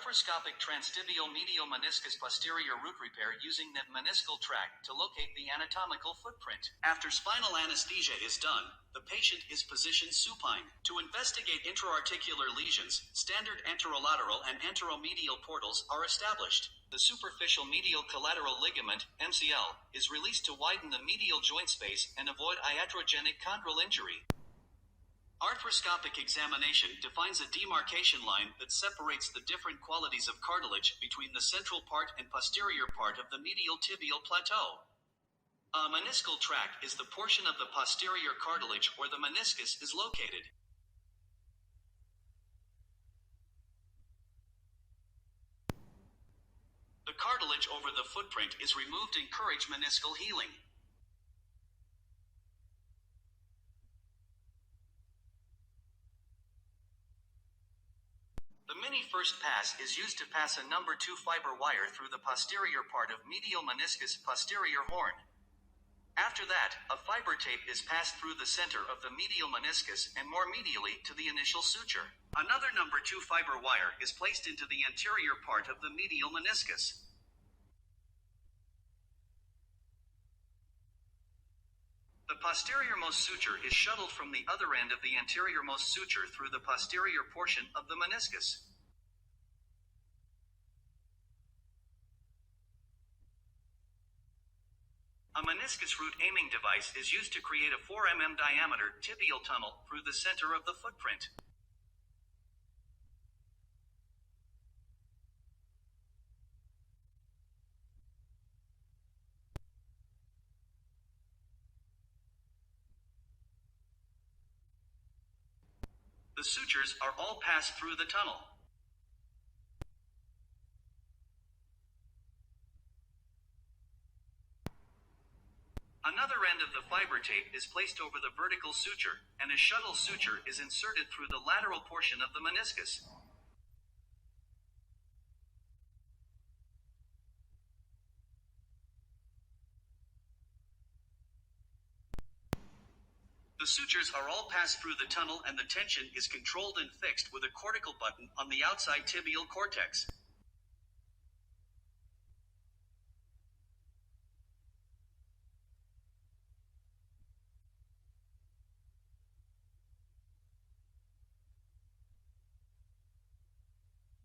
Arthroscopic transtibial medial meniscus posterior root repair using the meniscal tract to locate the anatomical footprint. After spinal anesthesia is done, the patient is positioned supine. To investigate intra-articular lesions, standard anterolateral and anteromedial portals are established. The superficial medial collateral ligament, MCL, is released to widen the medial joint space and avoid iatrogenic chondral injury. Arthroscopic examination defines a demarcation line that separates the different qualities of cartilage between the central part and posterior part of the medial tibial plateau. A meniscal tract is the portion of the posterior cartilage where the meniscus is located. The cartilage over the footprint is removed to encourage meniscal healing. The mini first pass is used to pass a number 2 fiber wire through the posterior part of medial meniscus posterior horn. After that, a fiber tape is passed through the center of the medial meniscus and more medially to the initial suture. Another number 2 fiber wire is placed into the anterior part of the medial meniscus. The posteriormost suture is shuttled from the other end of the anteriormost suture through the posterior portion of the meniscus. A meniscus root aiming device is used to create a 4 mm diameter tibial tunnel through the center of the footprint. The sutures are all passed through the tunnel. Another end of the fiber tape is placed over the vertical suture, and a shuttle suture is inserted through the lateral portion of the meniscus. The sutures are all passed through the tunnel and the tension is controlled and fixed with a cortical button on the outside tibial cortex.